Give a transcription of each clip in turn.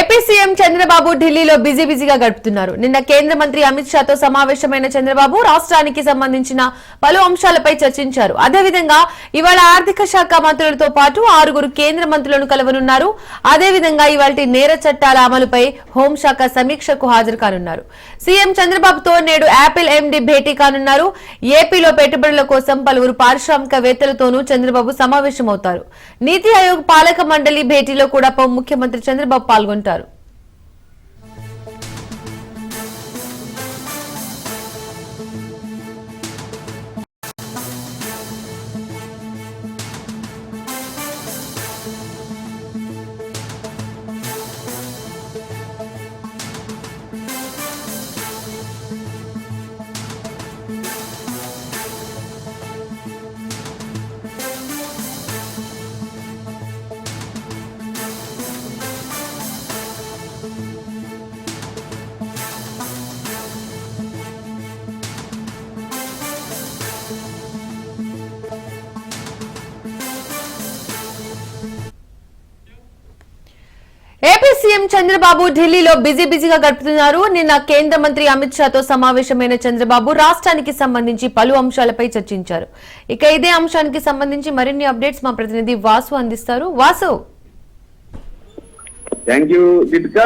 AP CM Chandrababu ఢిల్లీలో బిజీగా గడుపుతున్నారు. నిన్న కేంద్ర మంత్రి అమిత్ షాతో సమావేశమైన చంద్రబాబు రాష్ట్రానికి సంబంధించిన పలు అంశాలపై చర్చించారు. అదేవిధంగా ఇవాళ ఆర్థిక శాఖ మంత్రులతో పాటు 6 కేంద్ర మంత్రులను కలవనున్నారు. అదేవిధంగా ఇవాళ నేర చట్టాల అమలుపై హోంశాఖ సమీక్షకు హాజరు కానున్నారు. సీఎం చంద్రబాబుతో నేడు యాపిల్ ఎండీ భేటీ కానున్నారు. ఏపీలో పెట్టుబడుల కోసం పలువురు పారిశ్రామికవేత్తలతోనూ చంద్రబాబు సమావేశమవుతారు. నీతి ఆయోగ్ పాలక మండలి భేటీలో కూడా ముఖ్యమంత్రి చంద్రబాబు పాల్గొంటారు. ఏపీ సీఎం చంద్రబాబు ఢిల్లీలో బిజీగా గడుపుతున్నారు. నిన్న కేంద్ర మంత్రి అమిత్ షాతో సమావేశమైన చంద్రబాబు రాష్ట్రానికి సంబంధించి పలు అంశాలపై చర్చించారు. ఇక ఇదే అంశానికి సంబంధించి మరిన్ని అప్డేట్స్ మా ప్రతినిధి వాసు అందిస్తారు. Vasu, thank you Deepika.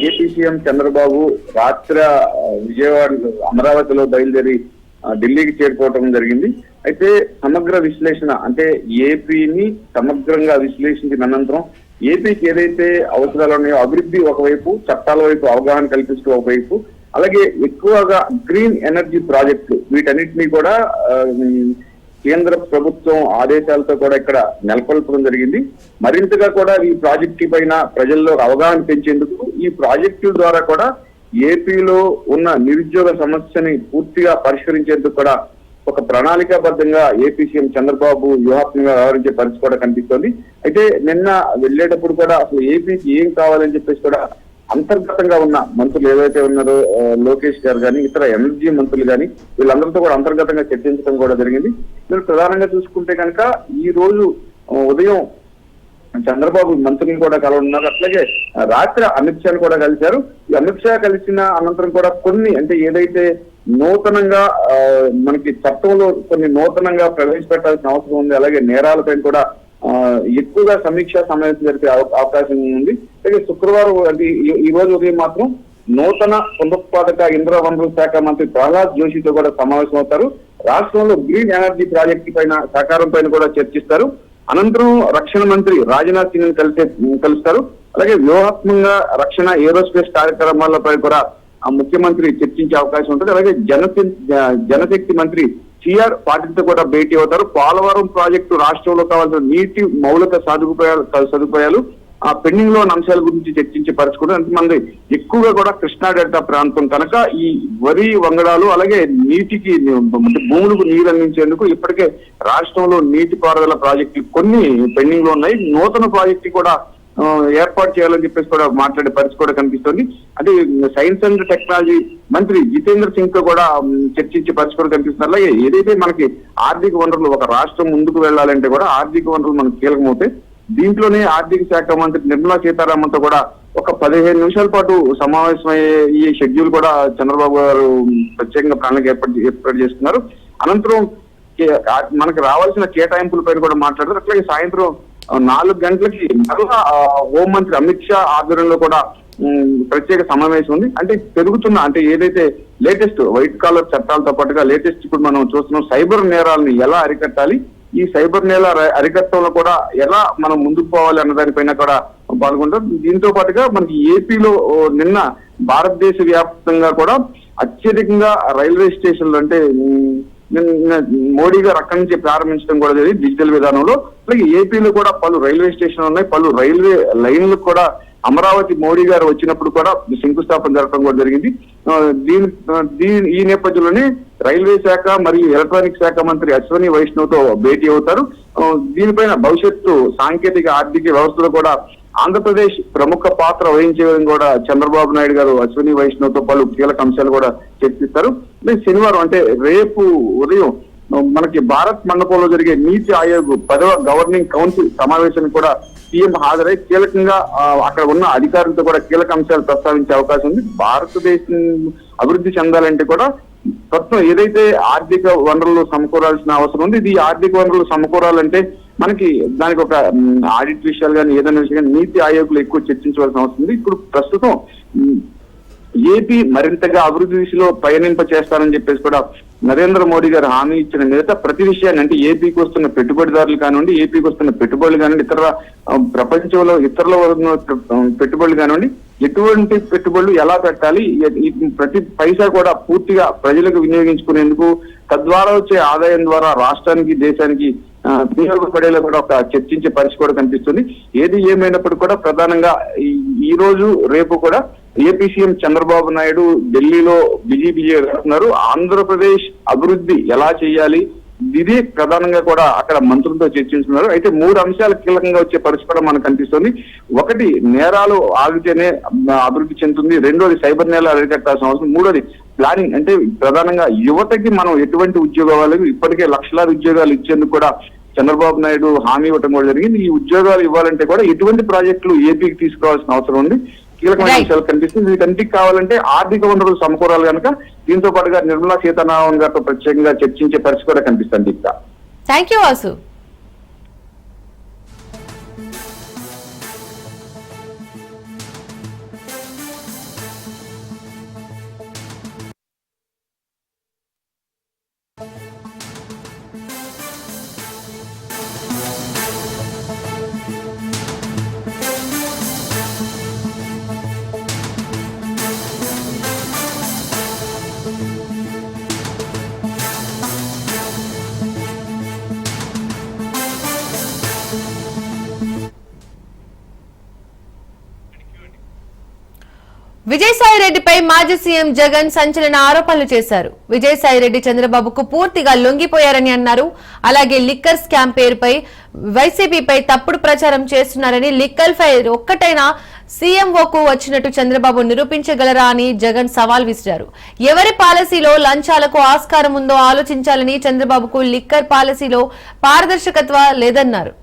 AP CM Chandrababu రాత్రి విజయవాడ అమరావతిలో బయలుదేరి ఢిల్లీకి చేరుకోవటం జరిగింది. అయితే సమగ్ర విశ్లేషణ అంటే ఏపీని సమగ్రంగా విశ్లేషించిన అనంతరం ఏపీకి ఏదైతే అవసరాలు ఉన్నాయో అభివృద్ధి ఒకవైపు, చట్టాల వైపు అవగాహన కల్పిస్తూ ఒకవైపు, అలాగే ఎక్కువగా గ్రీన్ ఎనర్జీ ప్రాజెక్టులు వీటన్నిటినీ కూడా కేంద్ర ప్రభుత్వం ఆదేశాలతో కూడా ఇక్కడ నెలకొల్పడం జరిగింది. మరింతగా కూడా ఈ ప్రాజెక్టు పైన ప్రజల్లో అవగాహన పెంచేందుకు ఈ ప్రాజెక్టుల ద్వారా కూడా ఏపీలో ఉన్న నిరుద్యోగ సమస్యని పూర్తిగా పరిష్కరించేందుకు కూడా ఒక ప్రణాళికాబద్ధంగా ఏపీ సీఎం చంద్రబాబు వ్యూహాత్మకంగా వ్యవహరించే పరిస్థితి కూడా కనిపిస్తోంది. అయితే నిన్న వెళ్ళేటప్పుడు కూడా అసలు ఏపీకి ఏం కావాలని చెప్పేసి కూడా అంతర్గతంగా ఉన్న మంత్రులు ఏవైతే ఉన్నారో లోకేష్ గారు కానీ ఇతర ఎనర్జీ మంత్రులు కానీ వీళ్ళందరితో కూడా అంతర్గతంగా చర్చించడం కూడా జరిగింది. మీరు ప్రధానంగా చూసుకుంటే కనుక ఈ రోజు ఉదయం చంద్రబాబు మంత్రులను కూడా కలవనున్నారు. అట్లాగే రాత్రి అమిత్ షాను కూడా కలిశారు. ఈ అమిత్ షా కలిసిన అనంతరం కూడా కొన్ని అంటే ఏదైతే నూతనంగా మనకి చట్టంలో కొన్ని నూతనంగా ప్రవేశపెట్టాల్సిన అవసరం ఉంది, అలాగే నేరాలపై కూడా ఎక్కువగా సమీక్షా సమావేశం జరిపే అవకాశం ఉంది. అలాగే శుక్రవారం అంటే ఈ రోజు ఉదయం మాత్రం నూతన పునరుత్పాదక ఇంధన వనరుల శాఖ మంత్రి ప్రహ్లాద్ జోషితో కూడా సమావేశం అవుతారు. రాష్ట్రంలో గ్రీన్ ఎనర్జీ ప్రాజెక్టు పైన సహకారం పైన కూడా చర్చిస్తారు. అనంతరం రక్షణ మంత్రి రాజ్నాథ్ సింగ్ కలుస్తారు. అలాగే వ్యూహాత్మకంగా రక్షణ ఏరోస్పేస్ కార్యక్రమాలపై కూడా ముఖ్యమంత్రి చర్చించే అవకాశం ఉంటుంది. అలాగే జనశక్తి మంత్రి సిఆర్ పాటిల్తో కూడా భేటీ అవుతారు. పోలవరం ప్రాజెక్టు రాష్ట్రంలో కావాల్సిన నీటి మౌలిక సదుపాయాలు ఆ పెండింగ్ లో ఉన్న అంశాల గురించి చర్చించే పరిస్థితి. అంతమంది ఎక్కువగా కూడా కృష్ణా డెల్టా ప్రాంతం కనుక ఈ వరి వంగడాలు అలాగే నీటికి భూములకు నీరు అందించేందుకు ఇప్పటికే రాష్ట్రంలో నీటి పారుదల ప్రాజెక్టులు కొన్ని పెండింగ్ లో ఉన్నాయి. నూతన ప్రాజెక్టు కూడా ఏర్పాటు చేయాలని చెప్పేసి కూడా మాట్లాడే పరిస్థితి కూడా కనిపిస్తుంది. అంటే సైన్స్ అండ్ టెక్నాలజీ మంత్రి జితేంద్ర సింగ్ తో కూడా చర్చించే పరిస్థితి కూడా కనిపిస్తుంది. అలాగే ఏదైతే మనకి ఆర్థిక వనరులు ఒక రాష్ట్రం ముందుకు వెళ్లాలంటే కూడా ఆర్థిక వనరులు మనకు కీలకమవుతాయి. దీంట్లోనే ఆర్థిక శాఖ మంత్రి నిర్మలా సీతారామన్ తో కూడా ఒక 15 నిమిషాల పాటు సమావేశమయ్యే ఈ షెడ్యూల్ కూడా చంద్రబాబు గారు ప్రత్యేకంగా ప్రణాళిక ఏర్పాటు చేస్తున్నారు. అనంతరం మనకు రావాల్సిన కేటాయింపుల పైన కూడా మాట్లాడతారు. అట్లాగే సాయంత్రం 4 గంటలకి మరలా హోంమంత్రి అమిత్ షా ఆధ్వర్యంలో కూడా ప్రత్యేక సమావేశం ఉంది. అంటే పెరుగుతున్న అంటే ఏదైతే లేటెస్ట్ వైట్ కాలర్ చట్టాలతో పాటుగా లేటెస్ట్ ఇప్పుడు మనం చూస్తున్నాం సైబర్ నేరాలని ఎలా అరికట్టాలి, ఈ సైబర్ నేల అరికట్టడంలో కూడా ఎలా మనం ముందుకు పోవాలి అన్న దానిపైన కూడా పాల్గొంటారు. దీంతో పాటుగా మనకి ఏపీలో నిన్న భారతదేశ వ్యాప్తంగా కూడా అత్యధికంగా రైల్వే స్టేషన్లు అంటే మోడీ గారు అక్కడి నుంచి ప్రారంభించడం కూడా జరిగింది డిజిటల్ విధానంలో. అలాగే ఏపీలో కూడా పలు రైల్వే స్టేషన్లు ఉన్నాయి, పలు రైల్వే లైన్లకు కూడా అమరావతి మోడీ గారు వచ్చినప్పుడు కూడా శంకుస్థాపన జరగడం కూడా జరిగింది. ఈ నేపథ్యంలోనే రైల్వే శాఖ మరియు ఎలక్ట్రానిక్ శాఖ మంత్రి అశ్వని వైష్ణవ్ తో భేటీ అవుతారు. దీనిపైన భవిష్యత్తు సాంకేతిక ఆర్థిక వ్యవస్థలో కూడా ఆంధ్రప్రదేశ్ ప్రముఖ పాత్ర వహించే విధంగా కూడా చంద్రబాబు నాయుడు గారు అశ్వని వైష్ణవ్ తో పలు కీలక అంశాలు కూడా చర్చిస్తారు. శనివారం అంటే రేపు ఉదయం మనకి భారత్ మండపంలో జరిగే నీతి ఆయోగ్ 10వ గవర్నింగ్ కౌన్సిల్ సమావేశానికి కూడా సీఎం హాజరై కీలకంగా అక్కడ ఉన్న అధికారులతో కూడా కీలక అంశాలు ప్రస్తావించే అవకాశం ఉంది. భారతదేశం అభివృద్ధి చెందాలంటే కూడా ప్రస్తుతం ఏదైతే ఆర్థిక వనరులు సమకూరాల్సిన అవసరం ఉంది, ఇది ఆర్థిక వనరులు సమకూరాలంటే మనకి దానికి ఒక ఆడిట్ విషయాలు కానీ ఏదైనా విషయం కానీ నీతి ఆయోగ్లో ఎక్కువ చర్చించవలసిన అవసరం ఉంది. ఇప్పుడు ప్రస్తుతం ఏపీ మరింతగా అభివృద్ధి దిశలో పయనింప చేస్తారని చెప్పేసి కూడా నరేంద్ర మోడీ గారు హామీ ఇచ్చిన మీద ప్రతి విషయాన్ని అంటే ఏపీకి వస్తున్న పెట్టుబడిదారులు కానివ్వండి, ఏపీకి వస్తున్న పెట్టుబడులు కానివ్వండి, ఇతర ప్రపంచంలో ఇతరుల పెట్టుబడులు కానివ్వండి, ఎటువంటి పెట్టుబడులు ఎలా పెట్టాలి, ప్రతి పైసా కూడా పూర్తిగా ప్రజలకు వినియోగించుకునేందుకు తద్వారా వచ్చే ఆదాయం ద్వారా రాష్ట్రానికి దేశానికి వినియోగపడేలా కూడా ఒక చర్చించే పరిస్థితి కూడా కనిపిస్తుంది. ఏది ఏమైనప్పటికీ కూడా ప్రధానంగా ఈ రోజు రేపు కూడా ఏపీ సీఎం చంద్రబాబు నాయుడు ఢిల్లీలో బిజీగా గడుపుతున్నారు. ఆంధ్రప్రదేశ్ అభివృద్ధి ఎలా చేయాలి ఇది ప్రధానంగా కూడా అక్కడ మంత్రులతో చర్చించుకున్నారు. అయితే 3 అంశాలు కీలకంగా వచ్చే పరిస్థితి కూడా మనకు కనిపిస్తుంది. ఒకటి, నేరాలు ఆగితేనే అభివృద్ధి చెందుతుంది. రెండోది, సైబర్ నేరాలు అరికట్టాల్సిన అవసరం. మూడోది, ప్లానింగ్ అంటే ప్రధానంగా యువతకి మనం ఎటువంటి ఉద్యోగాలు ఇప్పటికే లక్షలాది ఉద్యోగాలు ఇచ్చేందుకు కూడా చంద్రబాబు నాయుడు హామీ ఇవ్వడం కూడా జరిగింది. ఈ ఉద్యోగాలు ఇవ్వాలంటే కూడా ఎటువంటి ప్రాజెక్టులు ఏపీకి తీసుకోవాల్సిన అవసరం ఉంది. కీలకమైన అంశాలు కనిపిస్తుంది. ఇది కంటికి కావాలంటే ఆర్థిక వనరులు సమకూరాలి కనుక దీంతో పాటుగా నిర్మలా సీతారామన్ గారితో ప్రత్యేకంగా చర్చించే పరిస్థితి కూడా కనిపిస్తుంది. Thank you Vasu. విజయసాయిరెడ్డిపై మాజీ సీఎం జగన్ సంచలన ఆరోపణలు చేశారు. విజయసాయిరెడ్డి చంద్రబాబుకు పూర్తిగా లొంగిపోయారని అన్నారు. అలాగే లిక్కర్ స్కామ్ పేరుపై వైసీపీపై తప్పుడు ప్రచారం చేస్తున్నారని, లిక్కర్ ఫైర్ ఒక్కటైనా సీఎంఓకు వచ్చినట్టు చంద్రబాబు నిరూపించగలరా అని జగన్ సవాల్ విసిరారు. ఎవరి పాలసీలో లంచాలకు ఆస్కారం ఉందో ఆలోచించాలని, చంద్రబాబుకు లిక్కర్ పాలసీలో పారదర్శకత్వం లేదన్నారు.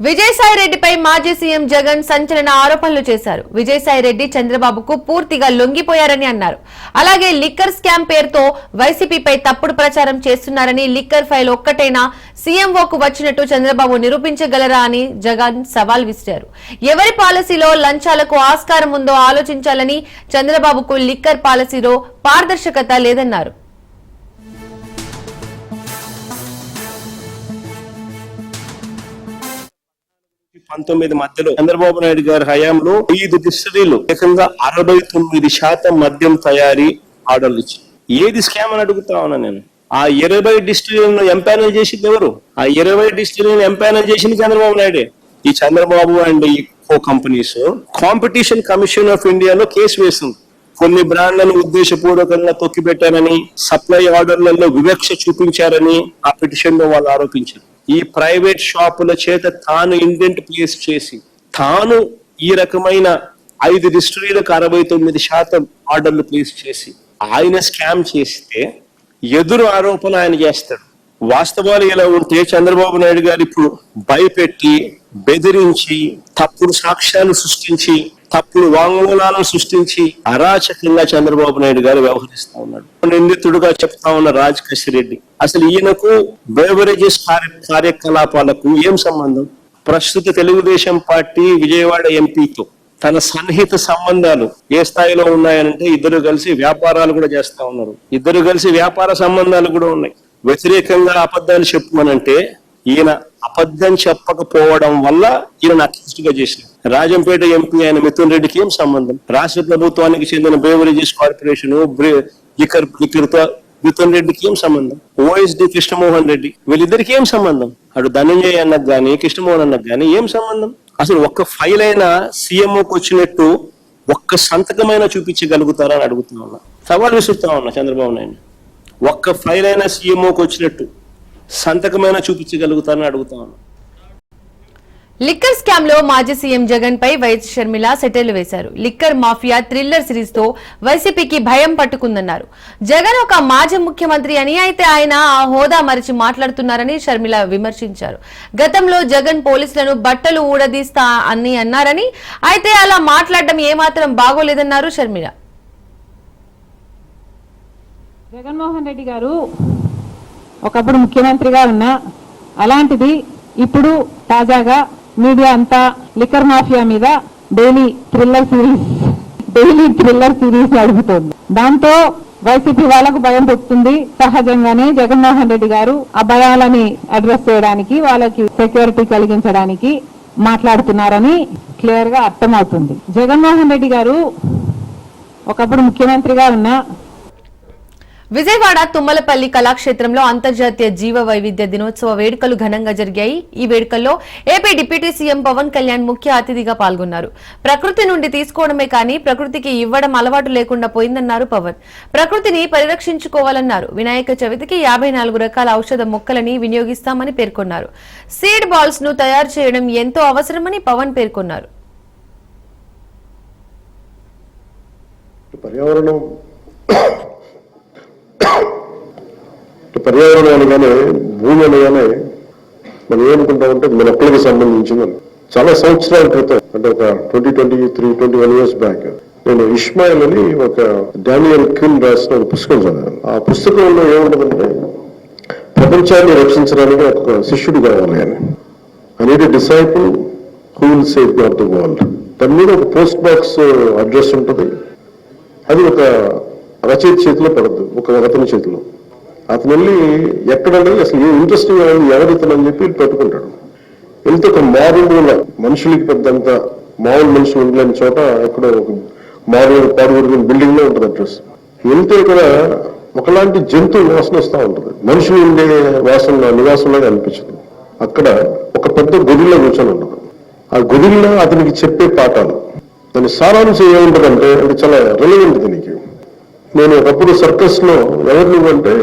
విజయసాయిరెడ్డిపై మాజీ సీఎం జగన్ సంచలన ఆరోపణలు చేశారు. విజయసాయిరెడ్డి చంద్రబాబుకు పూర్తిగా లొంగిపోయారని అన్నారు. అలాగే లిక్కర్ స్కామ్ పేరుతో వైసీపీపై తప్పుడు ప్రచారం చేస్తున్నారని, లిక్కర్ ఫైల్ ఒక్కటైనా సీఎంఓకు వచ్చినట్టు చంద్రబాబు నిరూపించగలరా అని జగన్ సవాల్ విసిరారు. ఎవరి పాలసీలో లంచాలకు ఆస్కారం ఉందో ఆలోచించాలని, చంద్రబాబుకు లిక్కర్ పాలసీలో పారదర్శకత లేదన్నారు. 19 మధ్యలో చంద్రబాబు నాయుడు గారి హయాంలో 5 డిస్టిలరీలు ఏకంగా 69% మద్యం తయారీ ఆర్డర్లు ఇచ్చి ఏది స్కామ్ అని అడుగుతా ఉన్నా నేను. ఆ 20 డిస్టిలరీలను ఎంపానల్ చేసింది ఎవరు? ఆ 20 డిస్టిలరీలను ఎంపానల్ చేసింది చంద్రబాబు నాయుడే. ఈ చంద్రబాబు అండ్ ఈ కో కంపెనీస్ కాంపిటీషన్ కమిషన్ ఆఫ్ ఇండియాలో కేసు వేసింది. కొన్ని బ్రాండ్లను ఉద్దేశపూర్వకంగా తొక్కిపెట్టారని, సప్లై ఆర్డర్లలో వివక్ష చూపించారని ఆ పిటిషన్ లో వాళ్ళు ఆరోపించారు. ఈ ప్రైవేట్ షాపుల చేత తాను ఇండెంట్ ప్లేస్ చేసి తాను ఈ రకమైన 5 డిస్టిలరీలకు 69% ఆర్డర్లు ప్లేస్ చేసి ఆయన స్కామ్ చేస్తే ఎదురు ఆరోపణ ఆయన చేస్తాడు. వాస్తవాలు ఎలా ఉంటే చంద్రబాబు నాయుడు గారు ఇప్పుడు భయపెట్టి, బెదిరించి, తప్పుడు సాక్ష్యాలు సృష్టించి, తప్పుడు వాంగ్మూలాలను సృష్టించి అరాచకంగా చంద్రబాబు నాయుడు గారు వ్యవహరిస్తా ఉన్నాడు. నిందితుడుగా చెప్తా ఉన్న రాజ్ కసిరెడ్డి అసలు ఈయనకు బెవరేజెస్ కార్యకలాపాలకు ఏం సంబంధం? ప్రస్తుత తెలుగుదేశం పార్టీ విజయవాడ ఎంపీతో తన సన్నిహిత సంబంధాలు ఏ స్థాయిలో ఉన్నాయనంటే ఇద్దరు కలిసి వ్యాపారాలు కూడా చేస్తా ఉన్నారు. ఇద్దరు కలిసి వ్యాపార సంబంధాలు కూడా ఉన్నాయి. వ్యతిరేకంగా అబద్ధాలు చెప్పమనంటే ఈయన అబద్ధం చెప్పకపోవడం వల్ల ఈయన అక్యూజ్డ్ గా చేసిన. రాజంపేట ఎంపీ అయిన మిథున్ రెడ్డికి ఏం సంబంధం? రాష్ట్ర ప్రభుత్వానికి చెందిన బేవరేజెస్ కార్పొరేషన్ లిక్కర్తో మిథున్ రెడ్డికి ఏం సంబంధం? ఓఎస్డి కృష్ణమోహన్ రెడ్డి, వీళ్ళిద్దరికి ఏం సంబంధం? అటు ధనంజయ్ అన్నకు గాని కృష్ణమోహన్ అన్నకు గాని ఏం సంబంధం? అసలు ఒక్క ఫైల్ అయినా సీఎంఓకి వచ్చినట్టు ఒక్క సంతకమైనా చూపించగలుగుతారని అడుగుతా ఉన్నా, సవాల్ విసురుతా ఉన్నా చంద్రబాబు నాయుడు. ఒక్క ఫైల్ అయినా సీఎంఓకి వచ్చినట్టు సంతకమైనా చూపించగలుగుతారని అడుగుతా ఉన్నా. లిక్కర్ స్కామ్ లో మాజీ సీఎం జగన్ పై వైఎస్ షర్మిల సెటైర్లు వేశారు. లిక్కర్ మాఫియా థ్రిల్లర్ సిరీస్ తో వైసీపీకి భయం పట్టుకుందన్నారు. జగన్ ఒక మాజీ ముఖ్యమంత్రి అని, అయితే ఆయన ఆ హోదా మరిచి మాట్లాడుతున్నారని షర్మిల విమర్శించారు. గతంలో జగన్ పోలీసులను బట్టలు ఊడదీస్తా అని అన్నారని, అయితే అలా మాట్లాడడం ఏమాత్రం బాగోలేదన్నారు షర్మిల. జగన్మోహన్ రెడ్డి గారు ఒకప్పుడు ముఖ్యమంత్రిగా ఉన్నా, అలాంటిది ఇప్పుడు తాజాగా మీడియా అంతా లిక్కర్ మాఫియా మీద డైలీ థ్రిల్లర్ సిరీస్ నడుపుతోంది. దాంతో వైసీపీ వాళ్ళకు భయం పుట్టింది. సహజంగానే జగన్మోహన్ రెడ్డి గారు ఆ భయాలని అడ్రస్ చేయడానికి, వాళ్ళకి సెక్యూరిటీ కలిగించడానికి మాట్లాడుతున్నారని క్లియర్ గా అర్థమవుతుంది. జగన్మోహన్ రెడ్డి గారు ఒకప్పుడు ముఖ్యమంత్రిగా ఉన్నా, విజయవాడ తుమ్మలపల్లి కళాక్షేత్రంలో అంతర్జాతీయ జీవ వైవిధ్య దినోత్సవ వేడుకలు ఘనంగా జరిగాయి. ఈ వేడుకల్లో AP deputy CM Pawan Kalyan ముఖ్య అతిథిగా పాల్గొన్నారు. ప్రకృతి నుండి తీసుకోవడమే కానీ ప్రకృతికి ఇవ్వడం అలవాటు లేకుండా పోయిందన్నారు పవన్. ప్రకృతిని పరిరక్షించుకోవాలన్నారు. వినాయక చవితికి 54 రకాల ఔషధ మొక్కలని వినియోగిస్తామని పేర్కొన్నారు. సీడ్ బాల్స్ ను తయారు చేయడం ఎంతో అవసరమని పవన్ పేర్కొన్నారు. పర్యావరణం అనగానే, భూమి అనగానే మనం ఏమనుకుంటామంటే మొక్కలకు సంబంధించిందని. చాలా సంవత్సరాల క్రితం, అంటే ఒక 21 years బ్యాక్, నేను ఇస్మాయిల్ అని ఒక డానియల్ క్విన్ రాసిన ఒక పుస్తకం చదివాను. ఆ పుస్తకంలో ఏముంటుందంటే, ప్రపంచాన్ని రక్షించడానికి ఒక శిష్యుడు కావాలి అని. అనేది disciple who will save God the world. దాని మీద ఒక పోస్ట్ బాక్స్ అడ్రస్ ఉంటుంది. అది ఒక రచయిత చేతిలో పడద్దు, ఒక అతని చేతిలో. అతను వెళ్ళి ఎక్కడన్నా అసలు ఏ ఇంట్రెస్టింగ్ ఎవరితనని చెప్పి పెట్టుకుంటాడు. వెళ్తే ఒక మారుమూల మనుషులకి పెద్దంత మామూలు మనుషులు ఉండలేని చోట ఎక్కడో ఒక మామూలు పాడుబడిన బిల్డింగ్ లో ఉంటుంది అడ్రస్. వెళ్తే ఇక్కడ ఒకలాంటి జంతువు వాసన వస్తూ ఉంటుంది, మనుషులు ఉండే వాసన నివాసంలాగా అనిపించదు. అక్కడ ఒక పెద్ద గొదిలో కూర్చొని ఉంటుంది. ఆ గొదిలో అతనికి చెప్పే పాఠాలు, దాని సారాంశం ఏముంటుందంటే, అది చాలా రిలవెంట్ దీనికి. నేను ఒకప్పుడు సర్కస్ లో, ఎవరు నువ్వంటే,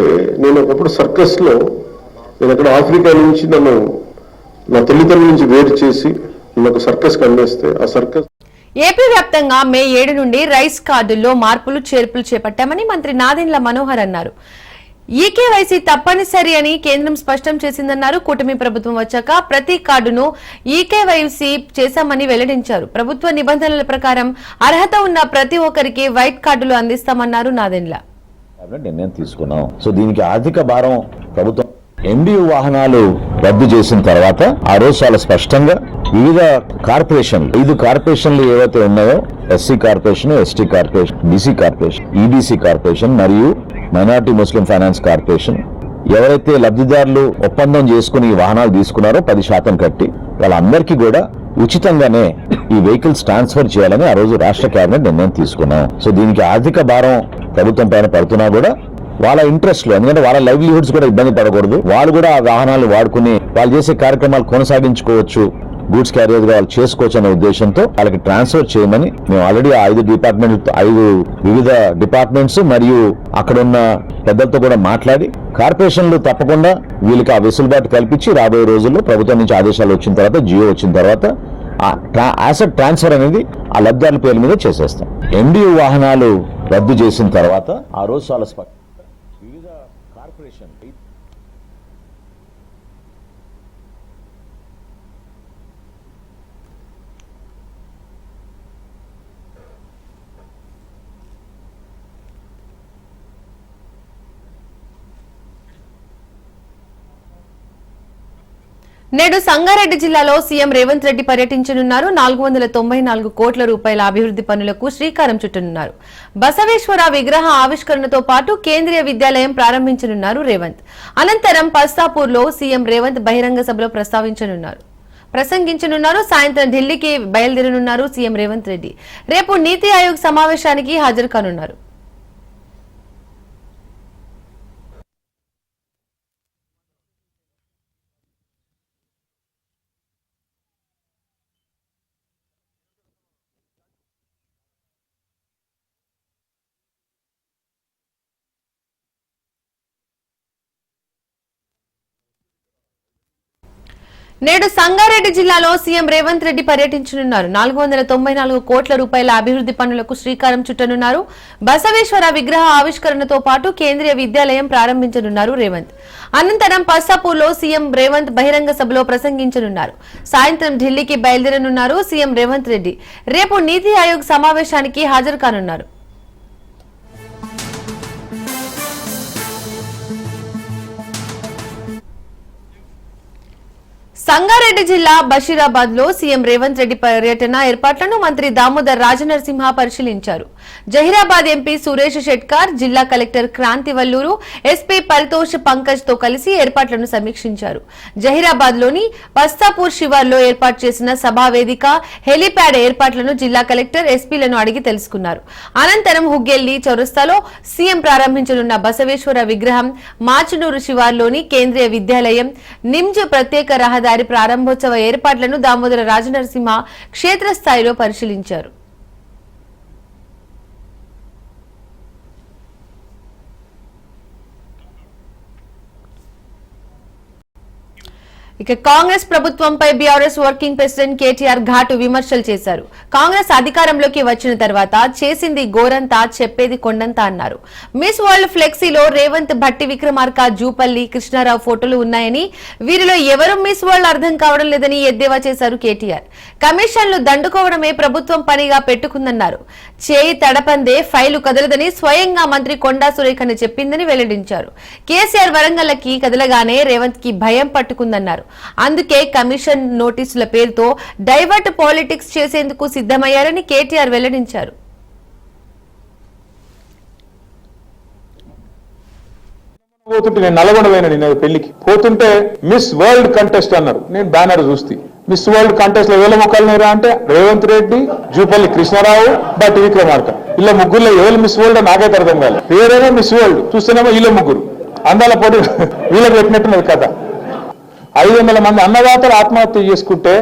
నేను ఒకప్పుడు సర్కస్ లో, నేను అక్కడ ఆఫ్రికా నుంచి నన్ను నా తల్లిదండ్రుల నుంచి వేరు చేసి నాకు సర్కస్ కండేస్తే, ఆ సర్కస్. ఏపీ వ్యాప్తంగా మే 7 నుండి రైస్ కార్డుల్లో మార్పులు చేర్పులు చేపట్టామని మంత్రి నాదెండ్ల మనోహర్ అన్నారు. ఈకేవైసీ తప్పనిసరి అని కేంద్రం స్పష్టం చేసిందన్నారు. కూటమి ప్రభుత్వం వచ్చాక ప్రతి కార్డును ఈకేవైసీ చేశామని వెల్లడించారు. ప్రభుత్వ నిబంధనల ప్రకారం అర్హత ఉన్న ప్రతి ఒక్కరికి వైట్ కార్డులు అందిస్తామన్నారు నాదెండ్ల. నిర్ణయం తీసుకున్నాం. సో దీనికి ఆర్థిక భారం ప్రభుత్వం. ఎండియు వాహనాలు రద్దు చేసిన తర్వాత ఆ రోజు చాలా స్పష్టంగా వివిధ కార్పొరేషన్లు, 5 కార్పొరేషన్లు ఏవైతే ఉన్నాయో, SC corporation, ST corporation, BC corporation, EBC corporation మరియు మైనారిటీ ముస్లిం ఫైనాన్స్ కార్పొరేషన్, ఎవరైతే లబ్ధిదారులు ఒప్పందం చేసుకుని ఈ వాహనాలు తీసుకున్నారో 10% కట్టి వాళ్ళందరికీ కూడా ఉచితంగానే ఈ వెహికల్స్ ట్రాన్స్ఫర్ చేయాలని ఆ రోజు రాష్ట్ర కేబినెట్ నిర్ణయం తీసుకున్నాం. సో దీనికి ఆర్థిక భారం ప్రభుత్వం పైన పడుతున్నా కూడా వాళ్ళ ఇంట్రెస్ట్ లో, ఎందుకంటే వాళ్ళ లైవ్లీహుడ్స్ కూడా ఇబ్బంది పడకూడదు, వాళ్ళు కూడా ఆ వాహనాలు వాడుకుని వాళ్ళు చేసే కార్యక్రమాలు కొనసాగించుకోవచ్చు, గూడ్స్ క్యారియర్స్ గా వాళ్ళు చేసుకోవచ్చు అనే ఉద్దేశంతో వాళ్ళకి ట్రాన్స్ఫర్ చేయమని మేము ఆల్రెడీ 5 వివిధ డిపార్ట్మెంట్స్ మరియు అక్కడ ఉన్న పెద్దలతో కూడా మాట్లాడి, కార్పొరేషన్లు తప్పకుండా వీళ్ళకి ఆ వెసులుబాటు కల్పించి రాబోయే రోజుల్లో ప్రభుత్వం నుంచి ఆదేశాలు వచ్చిన తర్వాత, జియో వచ్చిన తర్వాత అసెట్ ట్రాన్స్ఫర్ అనేది ఆ లబ్ధిదారుల పేర్ల మీద చేసేస్తాం. ఎండియు వాహనాలు రద్దు చేసిన తర్వాత ఆ రోజు చాలా వివిధ కార్పొరేషన్ నేడు సంగారెడ్డి జిల్లాలో సీఎం రేవంత్ రెడ్డి పర్యటించనున్నారు. 494 కోట్ల రూపాయల అభివృద్ధి పనులకు శ్రీకారం చుట్టనున్నారు. బసవేశ్వర విగ్రహ ఆవిష్కరణతో పాటు కేంద్రీయ విద్యాలయం ప్రారంభించనున్నారు రేవంత్. అనంతరం పస్తాపూర్లో సీఎం రేవంత్ బహిరంగ సభలో ప్రసంగించనున్నారు. సాయంత్రం ఢిల్లీకి బయలుదేరనున్నారు సీఎం రేవంత్ రెడ్డి. రేపు నీతి ఆయోగ్ సమావేశానికి హాజరు కానున్నారు. నేడు సంగారెడ్డి జిల్లాలో సీఎం రేవంత్ రెడ్డి పర్యటించనున్నారు. 494 కోట్ల రూపాయల అభివృద్ధి పనులకు శ్రీకారం చుట్టనున్నారు. బసవేశ్వర విగ్రహ ఆవిష్కరణతో పాటు కేంద్రీయ విద్యాలయం ప్రారంభించనున్నారు రేవంత్. అనంతరం పస్తాపూర్లో సీఎం రేవంత్ బహిరంగ సభలో ప్రసంగించనున్నారు. సాయంత్రం ఢిల్లీకి బయలుదేరనున్నారు సీఎం రేవంత్ రెడ్డి. రేపు నీతి ఆయోగ్ సమావేశానికి హాజరు కానున్నారు. సంగారెడ్డి జిల్లా బషీరాబాద్ లో సీఎం రేవంత్ రెడ్డి పర్యటన ఏర్పాట్లను మంత్రి దామోదర్ రాజనరసింహ పరిశీలించారు. జహీరాబాద్ ఎంపీ సురేష్ షెట్కార్, జిల్లా కలెక్టర్ క్రాంతి వల్లూరు, ఎస్పీ పరితోష్ పంకజ్ తో కలిసి ఏర్పాట్లను సమీక్షించారు. జహీరాబాద్ లోని పస్తాపూర్ శివార్లో ఏర్పాటు చేసిన సభా వేదిక, హెలీప్యాడ్ ఏర్పాట్లను జిల్లా కలెక్టర్ ఎస్పీలను అడిగి తెలుసుకున్నారు. అనంతరం హుగ్గెల్లి చౌరస్తాలో సీఎం ప్రారంభించనున్న బసవేశ్వర విగ్రహం, మాచనూరు శివార్లోని కేంద్రీయ విద్యాలయం, నిమ్జ్ ప్రత్యేక రహదారి ప్రారంభోత్సవ ఏర్పాట్లను దామోదర రాజనరసింహ క్షేత్రస్థాయిలో పరిశీలించారు. ఇక కాంగ్రెస్ ప్రభుత్వంపై బీఆర్ఎస్ వర్కింగ్ ప్రెసిడెంట్ కేటీఆర్ ఘాటు విమర్శలు చేశారు. కాంగ్రెస్ అధికారంలోకి వచ్చిన తర్వాత చేసింది గోరంతా, చెప్పేది కొండంతా అన్నారు. మిస్ వరల్డ్ ఫ్లెక్సీలో రేవంత్, భట్టి విక్రమార్క, జూపల్లి, కృష్ణారావు ఫోటోలు ఉన్నాయని, వీరిలో ఎవరు మిస్ వరల్డ్ అర్థం కావడం లేదని ఎద్దేవా చేశారు కేటీఆర్. కమిషన్లు దండుకోవడమే ప్రభుత్వం పనిగా పెట్టుకుందన్నారు. చేయి తడపందే ఫైలు కదలదని స్వయంగా మంత్రి కొండా సురేఖను చెప్పిందని వెల్లడించారు. కేసీఆర్ వరంగల్కి కదలగానే రేవంత్ కి భయం పట్టుకుందన్నారు. అందుకే కమిషన్ నోటీసుల పేరుతో డైవర్ట్ పాలిటిక్స్ చేసేందుకు సిద్ధమయ్యారని కేటీఆర్ వెల్లడించారు. పోతుంటే నేను నల్గొండ పోయినా నిన్న పెళ్లికి పోతుంటే మిస్ వరల్డ్ కంటెస్ట్ అన్నారు. నేను బ్యానర్ చూస్తే మిస్ వరల్డ్ కంటెస్ట్ లో ఎవరి మొక్కలు నేరా అంటే రేవంత్ రెడ్డి, జూపల్లి కృష్ణారావు, భట్టి విక్రమార్క. ఇలా ముగ్గురులో ఎవరు మిస్ వరల్డ్ నాకైతే అర్థం కాదు. పేరేమో మిస్ వరల్డ్, చూస్తేనేమో వీళ్ళ ముగ్గురు అందాల పోటీ వీళ్ళకి పెట్టినట్టున్నది కథ. 500 మంది అన్నదాతలు ఆత్మహత్య చేసుకుంటే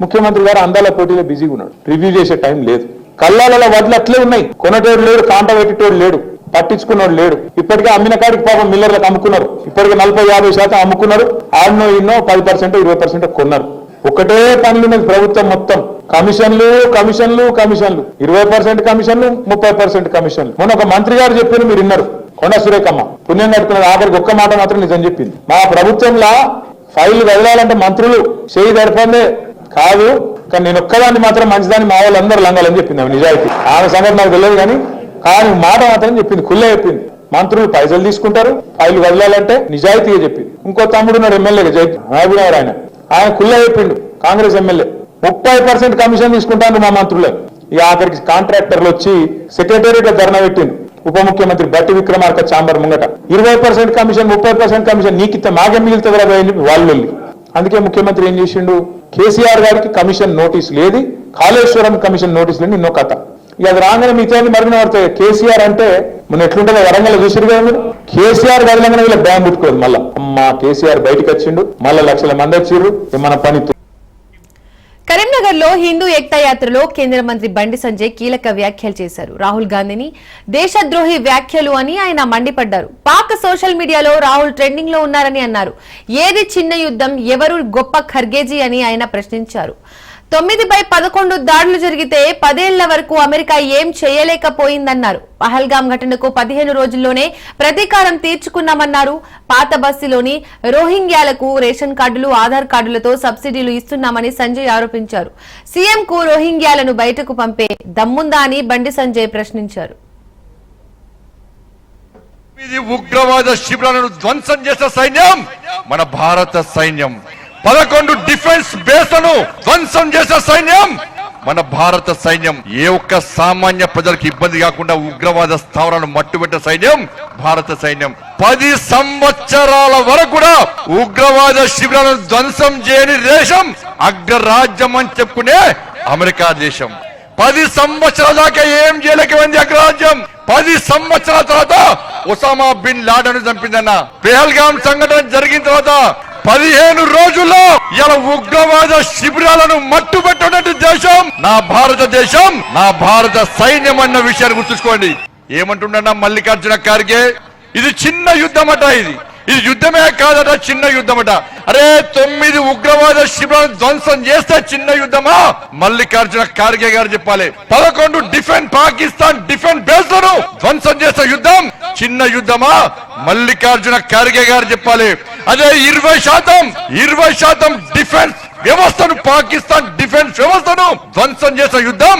ముఖ్యమంత్రి గారు అందాల పోటీలో బిజీగా ఉన్నాడు. రివ్యూ చేసే టైం లేదు. కళ్ళాలలో వడ్లు అట్లే ఉన్నాయి. కొనటోడు లేడు, కాంట పెట్టేటోడు లేడు, పట్టించుకున్నాడు లేడు. ఇప్పటికే అమ్మిన కాడికి పాపం మిల్లర్లకు అమ్ముకున్నారు. ఇప్పటికే 40-50% అమ్ముకున్నారు. ఆడనో ఇన్నో 10% 20% కొన్నారు. ఒకటే పనులు ఉన్నది ప్రభుత్వం మొత్తం. కమిషన్లు కమిషన్లు కమిషన్లు, 20% కమిషన్లు, 30% కమిషన్లు. మొన్న ఒక మంత్రి గారు చెప్పారు, మీరు విన్నారు, కొండా సురేఖమ్మ పుణ్యం కట్టుకున్నది. ఆఖరికి ఒక్క మాట మాత్రం నిజం చెప్పింది. మా ప్రభుత్వంలో ఫైళ్లు వదలాలంటే మంత్రులు చేయి దడపందే కాదు, కానీ నేను ఒక్కదాన్ని మాత్రం మంచిదాన్ని మా వాళ్ళందరూ లంగాలని చెప్పింది. ఆమె నిజాయితీ. ఆమె సంగతి నాకు తెలియదు కానీ మాట మాత్రం చెప్పింది, కుల్లే చెప్పింది. మంత్రులు పైసలు తీసుకుంటారు, ఫైళ్లు వదలాలంటే నిజాయితీగా చెప్పింది. ఇంకో తమ్ముడు ఉన్నాడు ఎమ్మెల్యేగా, జయకుమార్, ఆయన కుల్లే చెప్పిండు. కాంగ్రెస్ ఎమ్మెల్యే 30% కమిషన్ తీసుకుంటాను మా మంత్రులే. ఈ ఆఖరికి కాంట్రాక్టర్లు వచ్చి సెక్రటేరియట్ ధర్నా పెట్టిండు. ఉప ముఖ్యమంత్రి భట్టి విక్రమార్క చాంబర్ ముంగట 20% కమిషన్, 30% కమిషన్ నీకితే మాకేం మిగులుతుందిరా వాళ్ళు. అందుకే ముఖ్యమంత్రి ఏం చేసిండు, కేసీఆర్ గారికి కమిషన్ నోటీస్ లేదు, కాళేశ్వరం కమిషన్ నోటీస్ లేదు. నిన్నో కథ ఇక అది రాగానే మిగతా మరిగిన పడతాయి. కేసీఆర్ అంటే మనం ఎట్లుంటుందో వరంగల్ చూసిరు కదా మీరు. కేసీఆర్ కదలంగానే వీళ్ళ బ్యాన్ పుట్టుకోదు. మళ్ళా అమ్మా కేసీఆర్ బయటకు వచ్చిండు, మళ్ళా లక్షల మంది వచ్చిర్రు, మన పని. కరీంనగర్ లో హిందూ ఏక్తా యాత్రలో కేంద్ర మంత్రి బండి సంజయ్ కీలక వ్యాఖ్యలు చేశారు. రాహుల్ గాంధీని దేశద్రోహి వ్యాఖ్యలు అని ఆయన మండిపడ్డారు. పాక్ సోషల్ మీడియాలో రాహుల్ ట్రెండింగ్ లో ఉన్నారని అన్నారు. ఏది చిన్న యుద్ధం, ఎవరు గొప్ప ఖర్గేజీ అని ఆయన ప్రశ్నించారు. 9/11 దాడులు జరిగితే 10 ఏళ్ల వరకు అమెరికా ఏం చేయలేకపోయిందన్నారు. పహల్గాం ఘటనకు 15 రోజుల్లోనే ప్రతీకారం తీర్చుకున్నామన్నారు. పాత బస్తీలోని రోహింగ్యాలకు రేషన్ కార్డులు, ఆధార్ కార్డులతో సబ్సిడీలు ఇస్తున్నామని సంజయ్ ఆరోపించారు. సీఎం కు రోహింగ్యాలను బయటకు పంపే దమ్ముందా అని బండి సంజయ్ ప్రశ్నించారు. ఇది ఉగ్రవాద శిబిరాలను ధ్వంసం చేసిన సైన్యం మన భారత సైన్యం. 11 డిఫెన్స్ బేస్లను ధ్వంసం చేసే సైన్యం మన భారత సైన్యం. ఏ ఒక్క సామాన్య ప్రజలకు ఇబ్బంది కాకుండా ఉగ్రవాద స్థావరాలను మట్టుబెట్టే సైన్యం భారత సైన్యం. 10 సంవత్సరాల వరకు కూడా ఉగ్రవాద శిబిరాలను ధ్వంసం చేయని దేశం అగ్రరాజ్యం అని చెప్పుకునే అమెరికా దేశం. 10 సంవత్సరాల దాకా ఏం చేయలేకపోయింది అగ్రరాజ్యం. 10 సంవత్సరాల తర్వాత ఒసామా బిన్ లాడెన్ చంపిందన్న. పెహల్గాం సంఘటన జరిగిన తర్వాత 15 రోజుల్లో ఇలా ఉగ్రవాద శిబిరాలను మట్టుబెట్టినటువంటి దేశం నా భారతదేశం, నా భారత సైన్యం అన్న విషయాన్ని గుర్తుంచుకోండి. ఏమంటున్నా మల్లికార్జున ఖార్గే, ఇది చిన్న యుద్ధమట, ఇది యుద్ధమే కాదట, చిన్న యుద్ధమట. అరే 9 ఉగ్రవాద శిబిరాలను ధ్వంసం చేస్తే చిన్న యుద్ధమా? మల్లికార్జున ఖార్గే గారు చెప్పాలి. 11 పాకిస్తాన్ డిఫెన్స్ బేస్లను ధ్వంసం చేసే యుద్ధం చిన్న యుద్ధమా? మల్లికార్జున ఖార్గే గారు చెప్పాలి. అదే 20% డిఫెన్స్ వ్యవస్థను, పాకిస్తాన్ డిఫెన్స్ వ్యవస్థను ధ్వంసం చేసే యుద్ధం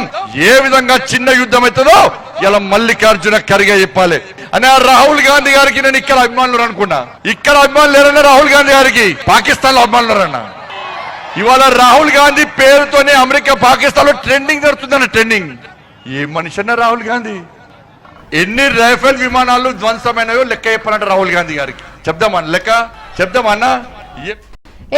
ఏ విధంగా చిన్న యుద్ధం అవుతుందో ఇలా మల్లికార్జున ఖర్గే చెప్పాలి. అని రాహుల్ గాంధీ గారికి నేను ఇక్కడ అభిమానులు అనుకున్నా, ఇక్కడ అభిమానులు లేరన్నా రాహుల్ గాంధీ గారికి పాకిస్తాన్ లో అభిమానులన్నా. ఇవాళ రాహుల్ గాంధీ పేరుతోనే అమెరికా పాకిస్తాన్ లో ట్రెండింగ్ జరుగుతుందన్న. ట్రెండింగ్ ఏ మనిషి అన్న రాహుల్ గాంధీ? ఎన్ని రైఫెల్ విమానాలు ధ్వంసమైనయో లెక్క చెప్పాలంటే రాహుల్ గాంధీ గారికి చెప్దామన్న, లెక్క చెప్దామన్నా.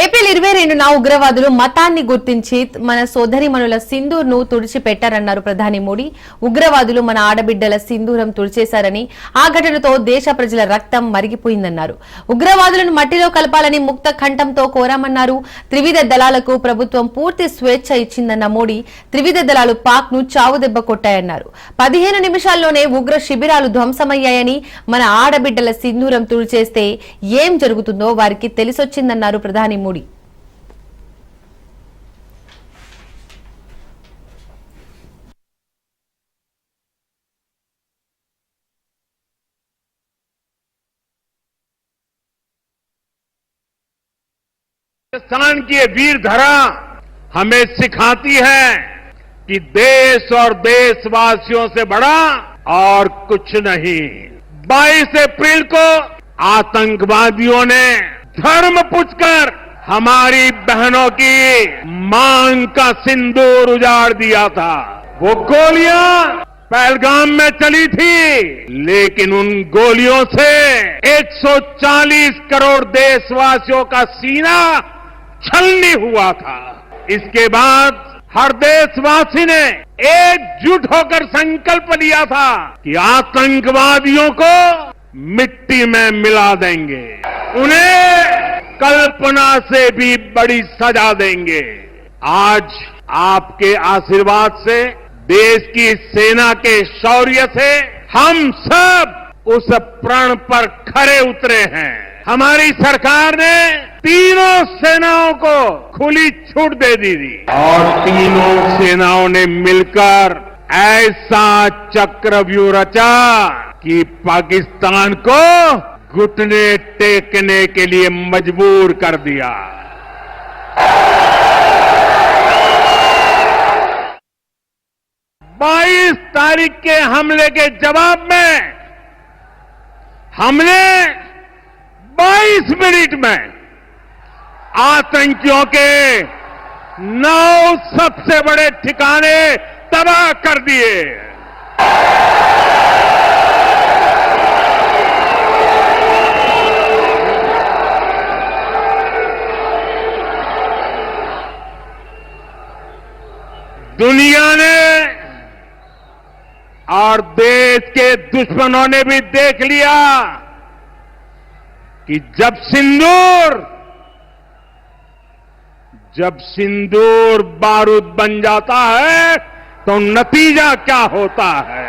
ఏప్రిల్ 22న ఉగ్రవాదులు మతాన్ని గుర్తించి మన సోదరిమణుల సింధూర్ను తుడిచిపెట్టారన్నారు ప్రధాని మోడీ. ఉగ్రవాదులు మన ఆడబిడ్డల సింధూరం తుడిచేశారని, ఆ ఘటనతో దేశ ప్రజల రక్తం మరిగిపోయిందన్నారు. ఉగ్రవాదులను మట్టిలో కలపాలని ముక్త కంఠంతో కోరామన్నారు. త్రివిధ దళాలకు ప్రభుత్వం పూర్తి స్వేచ్ఛ ఇచ్చిందన్న మోడీ, త్రివిధ దళాలు పాక్ ను చావుదెబ్బ కొట్టాయన్నారు. 15 నిమిషాల్లోనే ఉగ్ర శిబిరాలు ధ్వంసమయ్యాయని, మన ఆడబిడ్డల సింధూరం తుడిచేస్తే ఏం జరుగుతుందో వారికి తెలిసొచ్చిందన్నారు ప్రధాని మోడీ. पाकिस्तान की ये वीर धरा हमें सिखाती है कि देश और देशवासियों से बड़ा और कुछ नहीं। 22 अप्रैल को आतंकवादियों ने धर्म पूछकर हमारी बहनों की मांग का सिंदूर उजाड़ दिया था। वो गोलियां पहलगाम में चली थी, लेकिन उन गोलियों से 140 करोड़ देशवासियों का सीना छलनी हुआ था। इसके बाद हर देशवासी ने एकजुट होकर संकल्प लिया था कि आतंकवादियों को मिट्टी में मिला देंगे, उन्हें कल्पना से भी बड़ी सजा देंगे। आज आपके आशीर्वाद से, देश की सेना के शौर्य से हम सब उस प्रण पर खरे उतरे हैं। हमारी सरकार ने तीनों सेनाओं को खुली छूट दे दी थी और तीनों सेनाओं ने मिलकर ऐसा चक्रव्यूह रचा कि पाकिस्तान को घुटने टेकने के लिए मजबूर कर दिया। 22 तारीख के हमले के जवाब में हमने 22 मिनट में आतंकियों के 9 सबसे बड़े ठिकाने तबाह कर दिए। दुनिया ने और देश के दुश्मनों ने भी देख लिया कि जब सिंदूर बारूद बन जाता है तो नतीजा क्या होता है।